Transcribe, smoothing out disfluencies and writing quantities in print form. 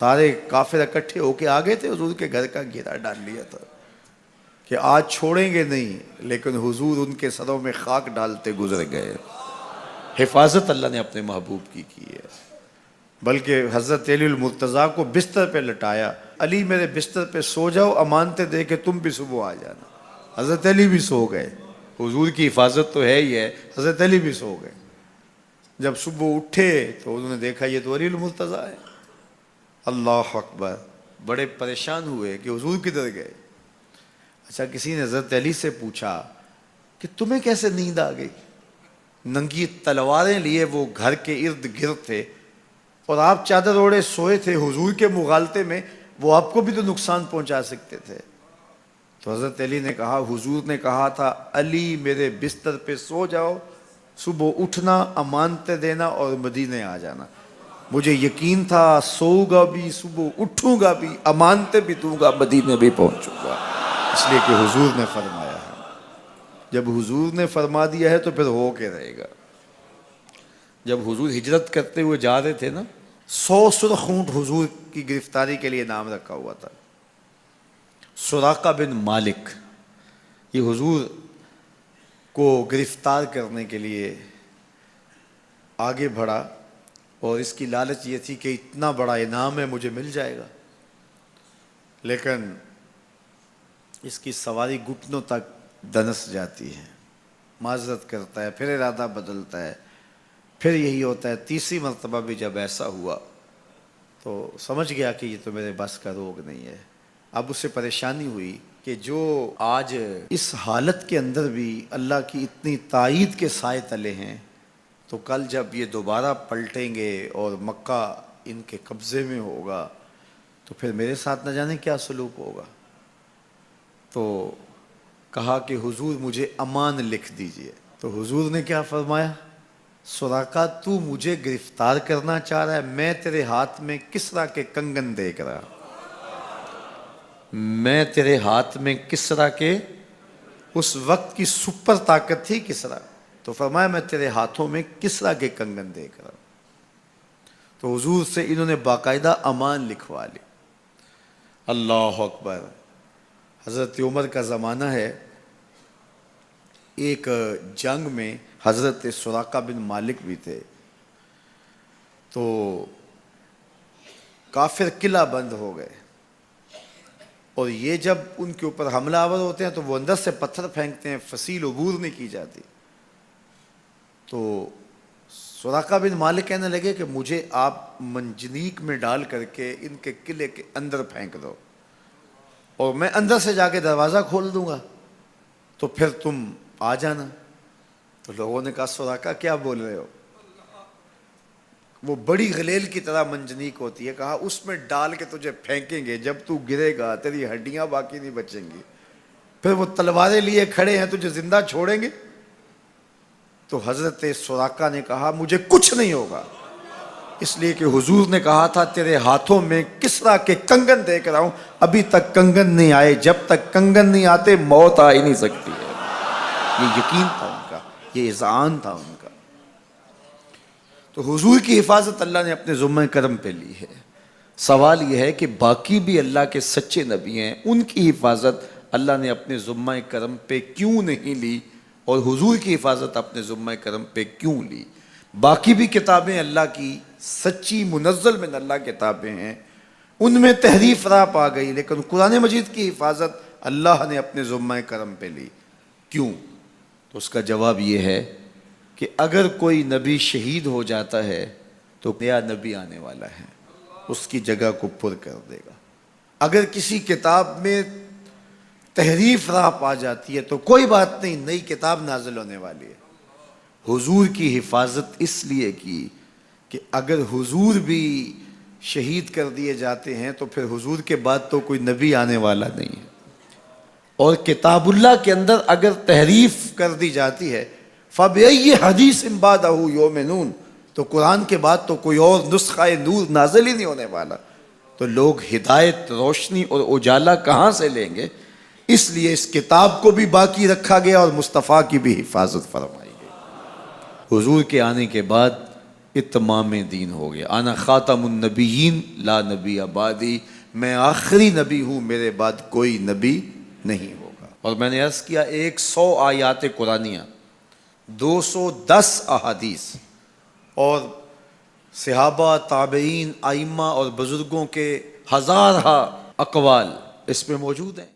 سارے کافر اکٹھے ہو کے آ گئے تھے، حضور کے گھر کا گھیرا ڈال لیا تھا کہ آج چھوڑیں گے نہیں، لیکن حضور ان کے سروں میں خاک ڈالتے گزر گئے۔ حفاظت اللہ نے اپنے محبوب کی ہے۔ بلکہ حضرت علی المرتضیٰ کو بستر پہ لٹایا، علی میرے بستر پہ سو جاؤ، امانتیں دے کے تم بھی صبح آ جانا۔ حضرت علی بھی سو گئے، حضور کی حفاظت تو ہے ہی ہے، حضرت علی بھی سو گئے۔ جب صبح اٹھے تو انہوں نے دیکھا یہ تو علی المرتضیٰ ہے۔ اللہ اکبر، بڑے پریشان ہوئے کہ حضور کدھر گئے۔ اچھا، کسی نے حضرت علی سے پوچھا کہ تمہیں کیسے نیند آ گئی؟ ننگی تلواریں لیے وہ گھر کے ارد گرد تھے اور آپ چادر اوڑے سوئے تھے حضور کے مغالطے میں، وہ آپ کو بھی تو نقصان پہنچا سکتے تھے۔ تو حضرت علی نے کہا، حضور نے کہا تھا علی میرے بستر پہ سو جاؤ، صبح اٹھنا، امانتیں دینا اور مدینے آ جانا۔ مجھے یقین تھا سوؤں گا بھی، صبح اٹھوں گا بھی، امانتیں بھی دوں گا، مدینے بھی پہنچوں گا، اس لیے کہ حضور نے فرمایا ہے۔ جب حضور نے فرما دیا ہے تو پھر ہو کے رہے گا۔ جب حضور ہجرت کرتے ہوئے جا رہے تھے نا، 100 سرخ اونٹ حضور کی گرفتاری کے لیے نام رکھا ہوا تھا۔ سراقہ بن مالک یہ حضور کو گرفتار کرنے کے لیے آگے بڑھا اور اس کی لالچ یہ تھی کہ اتنا بڑا انعام ہے، مجھے مل جائے گا، لیکن اس کی سواری گھٹنوں تک دنس جاتی ہے، معذرت کرتا ہے، پھر ارادہ بدلتا ہے، پھر یہی ہوتا ہے۔ تیسری مرتبہ بھی جب ایسا ہوا تو سمجھ گیا کہ یہ تو میرے بس کا روگ نہیں ہے۔ اب اسے پریشانی ہوئی کہ جو آج اس حالت کے اندر بھی اللہ کی اتنی تائید کے سائے تلے ہیں، تو کل جب یہ دوبارہ پلٹیں گے اور مکہ ان کے قبضے میں ہوگا تو پھر میرے ساتھ نہ جانے کیا سلوک ہوگا۔ تو کہا کہ حضور مجھے امان لکھ دیجئے۔ تو حضور نے کیا فرمایا، سراقہ تو مجھے گرفتار کرنا چاہ رہا ہے، میں تیرے ہاتھ میں کسریٰ کے کنگن دیکھ رہا، میں تیرے ہاتھ میں کسریٰ کے، اس وقت کی سپر طاقت تھی کسریٰ، تو فرمایا میں تیرے ہاتھوں میں کسریٰ کے کنگن دیکھ رہا۔ تو حضور سے انہوں نے باقاعدہ امان لکھوا لی۔ اللہ اکبر۔ حضرت عمر کا زمانہ ہے، ایک جنگ میں حضرت سراقہ بن مالک بھی تھے، تو کافر قلعہ بند ہو گئے، اور یہ جب ان کے اوپر حملہ آور ہوتے ہیں تو وہ اندر سے پتھر پھینکتے ہیں، فصیل عبور نہیں کی جاتی۔ تو سراقہ بن مالک کہنے لگے کہ مجھے آپ منجنیق میں ڈال کر کے ان کے قلعے کے اندر پھینک دو اور میں اندر سے جا کے دروازہ کھول دوں گا، تو پھر تم آ جانا۔ تو لوگوں نے کہا سراقہ کیا بول رہے ہو؟ وہ بڑی غلیل کی طرح منجنیق ہوتی ہے، کہا اس میں ڈال کے تجھے پھینکیں گے، جب تو گرے گا تیری ہڈیاں باقی نہیں بچیں گی، پھر وہ تلواریں لیے کھڑے ہیں تجھے زندہ چھوڑیں گے۔ تو حضرت سراقہ نے کہا مجھے کچھ نہیں ہوگا، اس لیے کہ حضور نے کہا تھا تیرے ہاتھوں میں کسریٰ کے کنگن دیکھ رہا ہوں، ابھی تک کنگن نہیں آئے، جب تک کنگن نہیں آتے موت آ ہی نہیں سکتی ہے۔ یہ یقین تھا ان کا، یہ اذعان تھا ان کا۔ تو حضور کی حفاظت اللہ نے اپنے ذمہ کرم پہ لی ہے۔ سوال یہ ہے کہ باقی بھی اللہ کے سچے نبی ہیں، ان کی حفاظت اللہ نے اپنے ذمہ کرم پہ کیوں نہیں لی، اور حضور کی حفاظت اپنے ذمہ کرم پہ کیوں لی؟ باقی بھی کتابیں اللہ کی سچی منزل من اللہ کتابیں ہیں، ان میں تحریف راپ آ گئی، لیکن قرآن مجید کی حفاظت اللہ نے اپنے ذمہ کرم پہ لی۔ کیوں؟ تو اس کا جواب یہ ہے کہ اگر کوئی نبی شہید ہو جاتا ہے تو نیا نبی آنے والا ہے، اس کی جگہ کو پر کر دے گا۔ اگر کسی کتاب میں تحریف راپ آ جاتی ہے تو کوئی بات نہیں، نئی کتاب نازل ہونے والی ہے۔ حضور کی حفاظت اس لیے کی کہ اگر حضور بھی شہید کر دیے جاتے ہیں تو پھر حضور کے بعد تو کوئی نبی آنے والا نہیں ہے، اور کتاب اللہ کے اندر اگر تحریف کر دی جاتی ہے فَبِأَيِّ حَدِيثٍ بَعْدَهُ يُؤْمِنُونَ، تو قرآن کے بعد تو کوئی اور نسخہ نور نازل ہی نہیں ہونے والا، تو لوگ ہدایت، روشنی اور اجالا کہاں سے لیں گے؟ اس لیے اس کتاب کو بھی باقی رکھا گیا اور مصطفیٰ کی بھی حفاظت فرمائی گئی۔ حضور کے آنے کے بعد اتمام دین ہو گیا. انا خاتم النبیین لا نبی بعدی، میں آخری نبی ہوں، میرے بعد کوئی نبی نہیں ہوگا. اور میں نے عرض کیا 100 آیات قرآنیہ، 210 احادیث اور صحابہ، تابعین، ائمہ اور بزرگوں کے ہزارہ اقوال اس میں موجود ہیں.